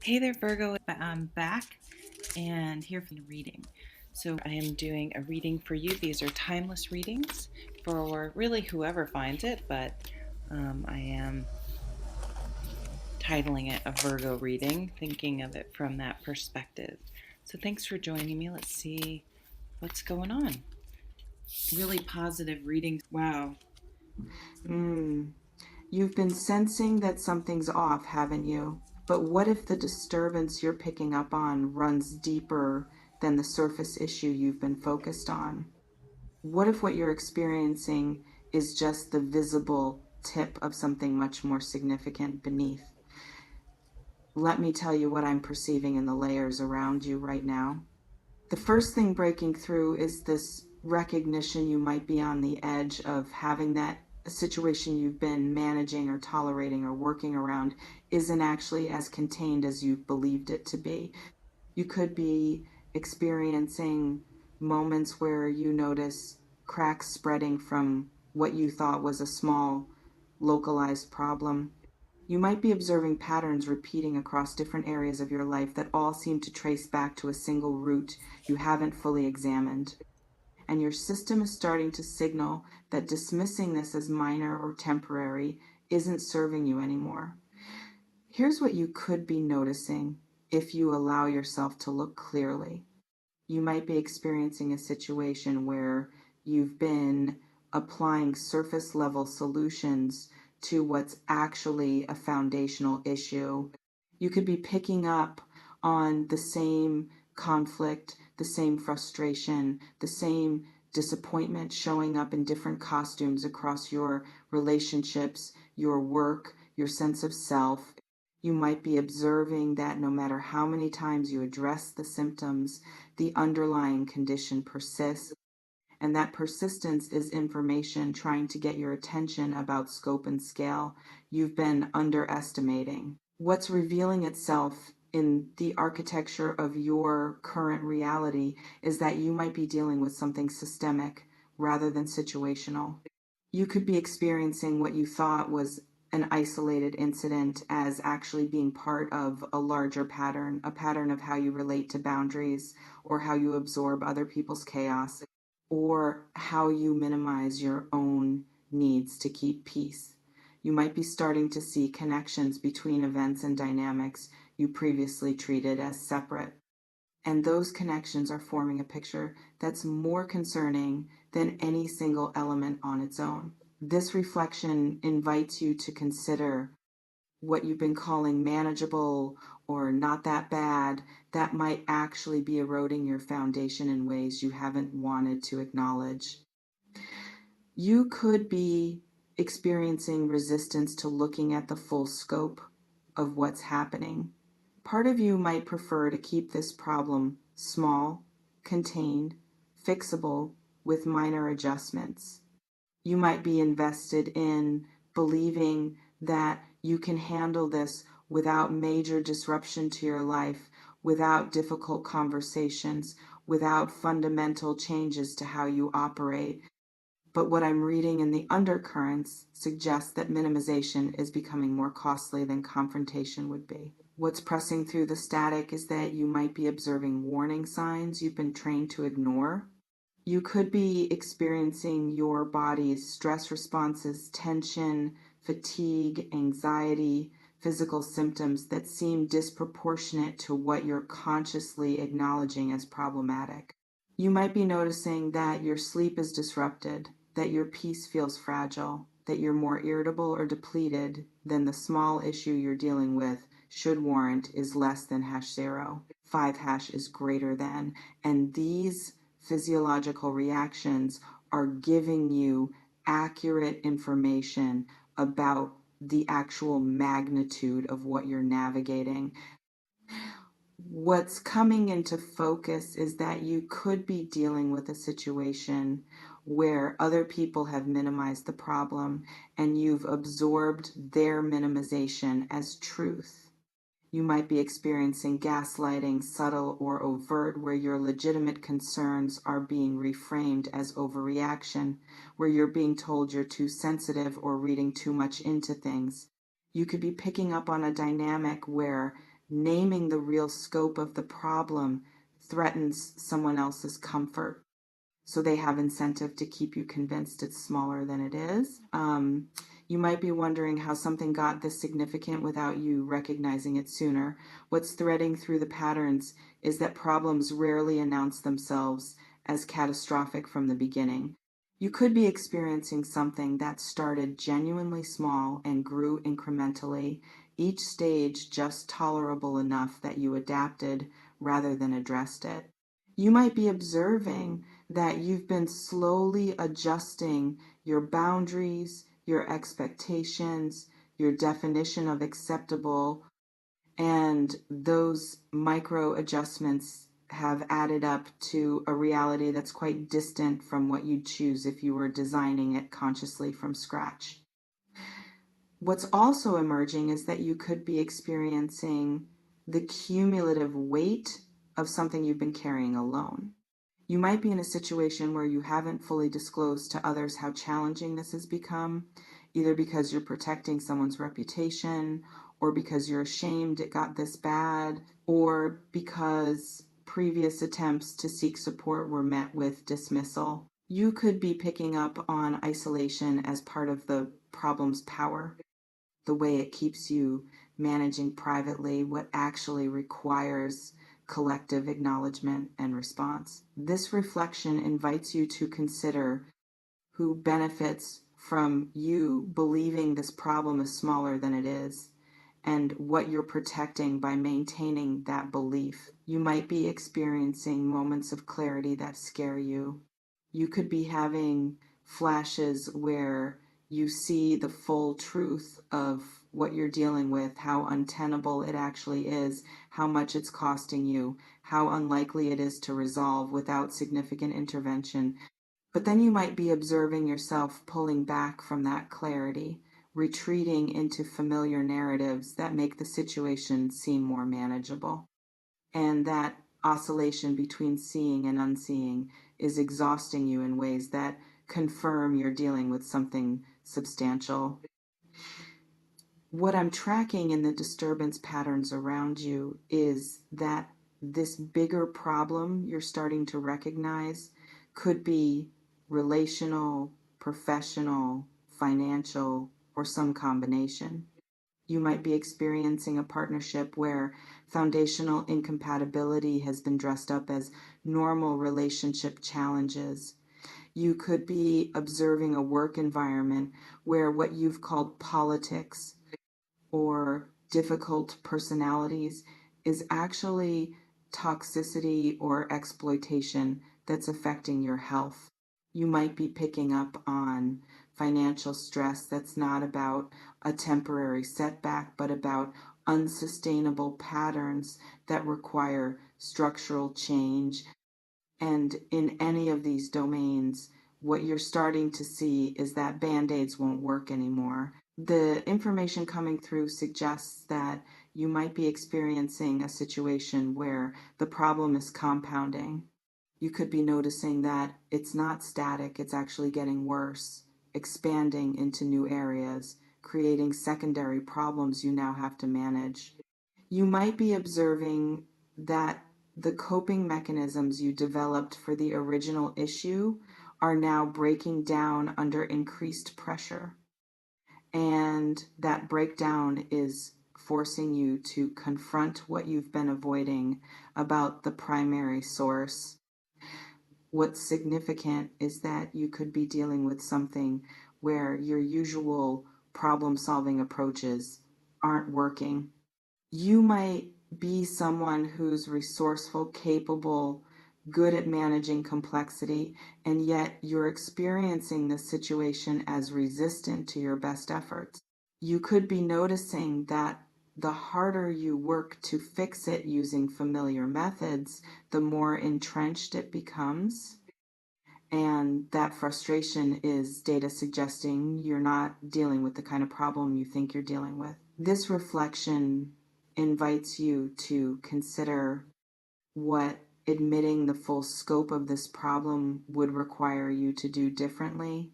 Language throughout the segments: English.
Hey there, Virgo. I'm back and here for the reading. So, I am doing a reading for you. These are timeless readings for really whoever finds it, but I am titling it a Virgo reading, thinking of it from that perspective. So, thanks for joining me. Let's see what's going on. Really positive readings. Wow. You've been sensing that something's off, haven't you? But what if the disturbance you're picking up on runs deeper than the surface issue you've been focused on? What if what you're experiencing is just the visible tip of something much more significant beneath? Let me tell you what I'm perceiving in the layers around you right now. The first thing breaking through is this recognition you might be on the edge of having that situation you've been managing or tolerating or working around isn't actually as contained as you believed it to be. You could be experiencing moments where you notice cracks spreading from what you thought was a small, localized problem. You might be observing patterns repeating across different areas of your life that all seem to trace back to a single root you haven't fully examined. And your system is starting to signal that dismissing this as minor or temporary isn't serving you anymore. Here's what you could be noticing if you allow yourself to look clearly. You might be experiencing a situation where you've been applying surface level solutions to what's actually a foundational issue. You could be picking up on the same conflict, the same frustration, the same disappointment showing up in different costumes across your relationships, your work, your sense of self. You might be observing that no matter how many times you address the symptoms, the underlying condition persists, and that persistence is information trying to get your attention about scope and scale you've been underestimating. What's revealing itself in the architecture of your current reality is that you might be dealing with something systemic rather than situational. You could be experiencing what you thought was an isolated incident as actually being part of a larger pattern, a pattern of how you relate to boundaries or how you absorb other people's chaos or how you minimize your own needs to keep peace. You might be starting to see connections between events and dynamics you previously treated as separate. And those connections are forming a picture that's more concerning than any single element on its own. This reflection invites you to consider what you've been calling manageable or not that bad that might actually be eroding your foundation in ways you haven't wanted to acknowledge. You could be experiencing resistance to looking at the full scope of what's happening. Part of you might prefer to keep this problem small, contained, fixable, with minor adjustments. You might be invested in believing that you can handle this without major disruption to your life, without difficult conversations, without fundamental changes to how you operate. But what I'm reading in the undercurrents suggests that minimization is becoming more costly than confrontation would be. What's pressing through the static is that you might be observing warning signs you've been trained to ignore. You could be experiencing your body's stress responses, tension, fatigue, anxiety, physical symptoms that seem disproportionate to what you're consciously acknowledging as problematic. You might be noticing that your sleep is disrupted, that your peace feels fragile, that you're more irritable or depleted than the small issue you're dealing with should warrant is less than #0. 5 is greater than. And these physiological reactions are giving you accurate information about the actual magnitude of what you're navigating. What's coming into focus is that you could be dealing with a situation where other people have minimized the problem and you've absorbed their minimization as truth. You might be experiencing gaslighting, subtle or overt, where your legitimate concerns are being reframed as overreaction, where you're being told you're too sensitive or reading too much into things. You could be picking up on a dynamic where Naming the real scope of the problem threatens someone else's comfort. So they have incentive to keep you convinced it's smaller than it is. You might be wondering how something got this significant without you recognizing it sooner. What's threading through the patterns is that problems rarely announce themselves as catastrophic from the beginning. You could be experiencing something that started genuinely small and grew incrementally, each stage just tolerable enough that you adapted rather than addressed it. You might be observing that you've been slowly adjusting your boundaries, your expectations, your definition of acceptable, and those micro adjustments have added up to a reality that's quite distant from what you'd choose if you were designing it consciously from scratch. What's also emerging is that you could be experiencing the cumulative weight of something you've been carrying alone. You might be in a situation where you haven't fully disclosed to others how challenging this has become, either because you're protecting someone's reputation, or because you're ashamed it got this bad, or because previous attempts to seek support were met with dismissal. You could be picking up on isolation as part of the problem's power, the way it keeps you managing privately what actually requires collective acknowledgement and response. This reflection invites you to consider who benefits from you believing this problem is smaller than it is, and what you're protecting by maintaining that belief. You might be experiencing moments of clarity that scare you. You could be having flashes where you see the full truth of what you're dealing with, how untenable it actually is, how much it's costing you, how unlikely it is to resolve without significant intervention. But then you might be observing yourself pulling back from that clarity, retreating into familiar narratives that make the situation seem more manageable. And that oscillation between seeing and unseeing is exhausting you in ways that confirm you're dealing with something substantial. What I'm tracking in the disturbance patterns around you is that this bigger problem you're starting to recognize could be relational, professional, financial, or some combination. You might be experiencing a partnership where foundational incompatibility has been dressed up as normal relationship challenges. You could be observing a work environment where what you've called politics or difficult personalities is actually toxicity or exploitation that's affecting your health. You might be picking up on financial stress that's not about a temporary setback, but about unsustainable patterns that require structural change. And in any of these domains, what you're starting to see is that band-aids won't work anymore. The information coming through suggests that you might be experiencing a situation where the problem is compounding. You could be noticing that it's not static, it's actually getting worse, expanding into new areas, creating secondary problems you now have to manage. You might be observing that the coping mechanisms you developed for the original issue are now breaking down under increased pressure. And that breakdown is forcing you to confront what you've been avoiding about the primary source. What's significant is that you could be dealing with something where your usual problem solving approaches aren't working. You might be someone who's resourceful, capable, good at managing complexity, and yet you're experiencing this situation as resistant to your best efforts. You could be noticing that the harder you work to fix it using familiar methods, the more entrenched it becomes. And that frustration is data suggesting you're not dealing with the kind of problem you think you're dealing with. This reflection invites you to consider what admitting the full scope of this problem would require you to do differently,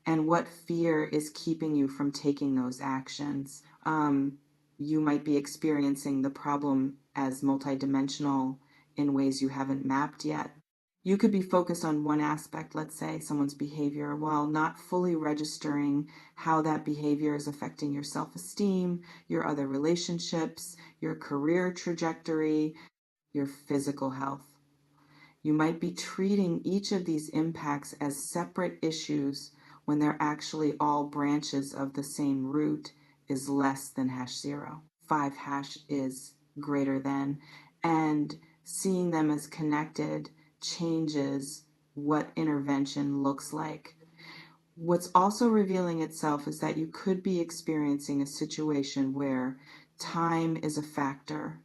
and what fear is keeping you from taking those actions. You might be experiencing the problem as multidimensional in ways you haven't mapped yet. You could be focused on one aspect, let's say someone's behavior, while not fully registering how that behavior is affecting your self esteem, your other relationships, your career trajectory, your physical health. You might be treating each of these impacts as separate issues when they're actually all branches of the same root is less than #0. 5 is greater than, and seeing them as connected changes what intervention looks like. What's also revealing itself is that you could be experiencing a situation where time is a factor.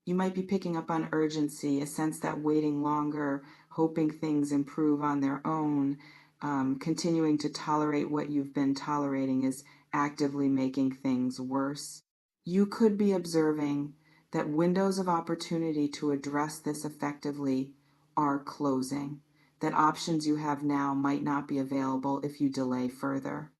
You might be picking up on urgency, a sense that waiting longer, hoping things improve on their own, continuing to tolerate what you've been tolerating is actively making things worse. You could be observing that windows of opportunity to address this effectively are closing, that options you have now might not be available if you delay further.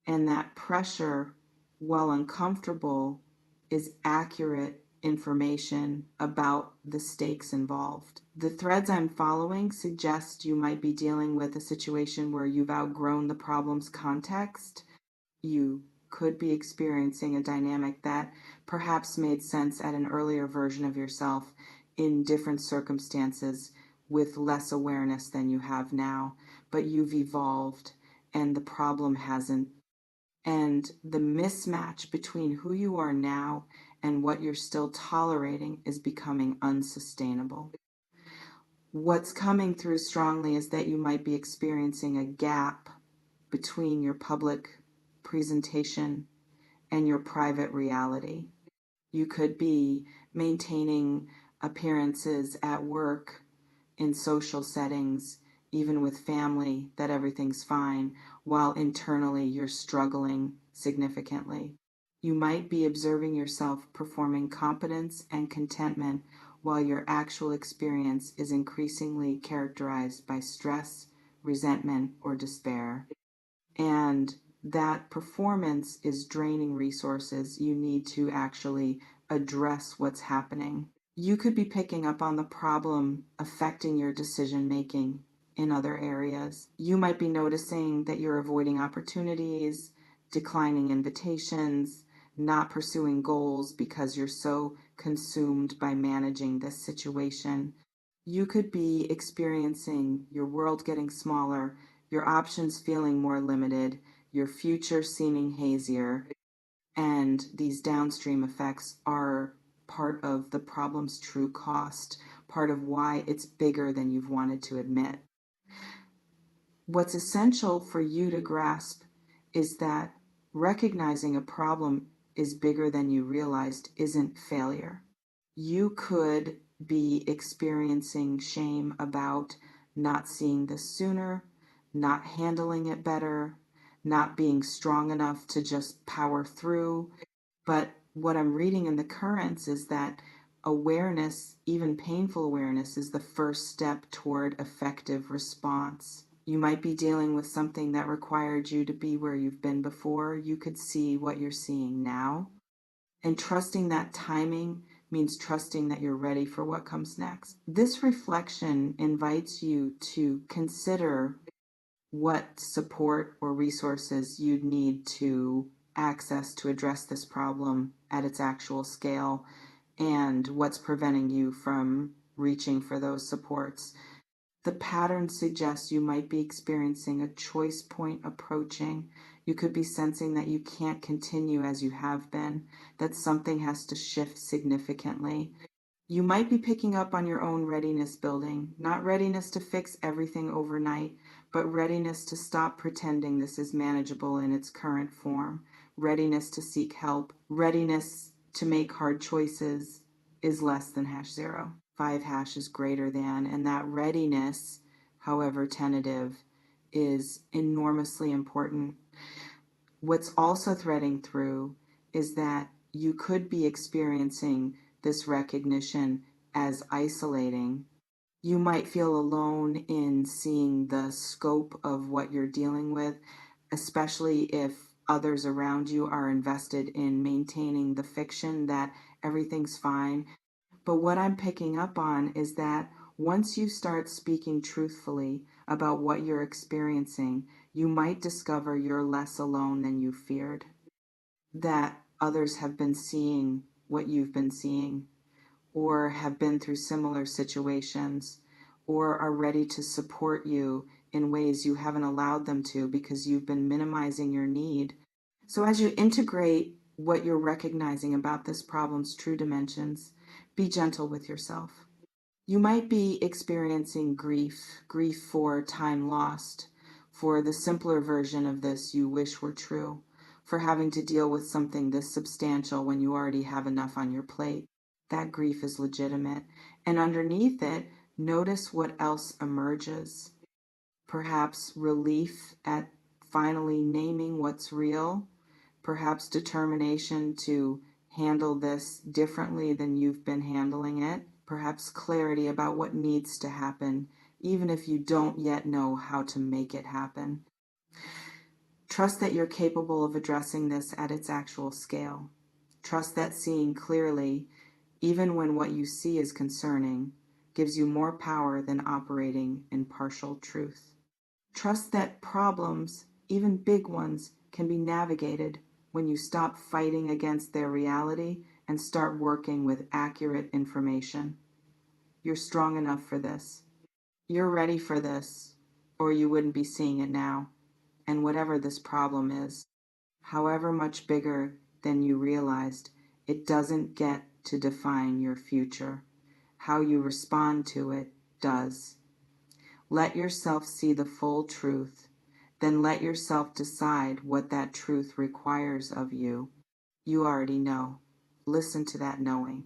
And that pressure, while uncomfortable, is accurate information about the stakes involved. The threads I'm following suggest you might be dealing with a situation where you've outgrown the problem's context. You could be experiencing a dynamic that perhaps made sense at an earlier version of yourself in different circumstances with less awareness than you have now, but you've evolved and the problem hasn't. And the mismatch between who you are now and what you're still tolerating is becoming unsustainable. What's coming through strongly is that you might be experiencing a gap between your public presentation and your private reality. You could be maintaining appearances at work, in social settings, even with family, that everything's fine, while internally you're struggling significantly. You might be observing yourself performing competence and contentment while your actual experience is increasingly characterized by stress, resentment, or despair. And that performance is draining resources you need to actually address what's happening. You could be picking up on the problem affecting your decision making in other areas. You might be noticing that you're avoiding opportunities, declining invitations, not pursuing goals because you're so consumed by managing this situation. You could be experiencing your world getting smaller, your options feeling more limited, your future seeming hazier, and these downstream effects are part of the problem's true cost, part of why it's bigger than you've wanted to admit. What's essential for you to grasp is that recognizing a problem is bigger than you realized isn't failure. You could be experiencing shame about not seeing this sooner, not handling it better, not being strong enough to just power through. But what I'm reading in the currents is that awareness, even painful awareness, is the first step toward effective response. You might be dealing with something that required you to be where you've been before. You could see what you're seeing now. And trusting that timing means trusting that you're ready for what comes next. This reflection invites you to consider what support or resources you'd need to access to address this problem at its actual scale and what's preventing you from reaching for those supports. The pattern suggests you might be experiencing a choice point approaching. You could be sensing that you can't continue as you have been, that something has to shift significantly. You might be picking up on your own readiness building, not readiness to fix everything overnight, but readiness to stop pretending this is manageable in its current form, readiness to seek help, readiness to make hard choices is less than #0. 5 is greater than, and that readiness, however tentative, is enormously important. What's also threading through is that you could be experiencing this recognition as isolating. You might feel alone in seeing the scope of what you're dealing with, especially if others around you are invested in maintaining the fiction that everything's fine. But what I'm picking up on is that once you start speaking truthfully about what you're experiencing, you might discover you're less alone than you feared, that others have been seeing what you've been seeing, or have been through similar situations, or are ready to support you in ways you haven't allowed them to because you've been minimizing your need. So, as you integrate what you're recognizing about this problem's true dimensions, be gentle with yourself. You might be experiencing grief for time lost, for the simpler version of this you wish were true, for having to deal with something this substantial when you already have enough on your plate. That grief is legitimate. And underneath it, notice what else emerges. Perhaps relief at finally naming what's real, perhaps determination to handle this differently than you've been handling it, perhaps clarity about what needs to happen, even if you don't yet know how to make it happen. Trust that you're capable of addressing this at its actual scale. Trust that seeing clearly, even when what you see is concerning, gives you more power than operating in partial truth. Trust that problems, even big ones, can be navigated when you stop fighting against their reality and start working with accurate information. You're strong enough for this. You're ready for this, or you wouldn't be seeing it now. And whatever this problem is, however much bigger than you realized, it doesn't get to define your future. How you respond to it does. Let yourself see the full truth, then let yourself decide what that truth requires of you. You already know. Listen to that knowing.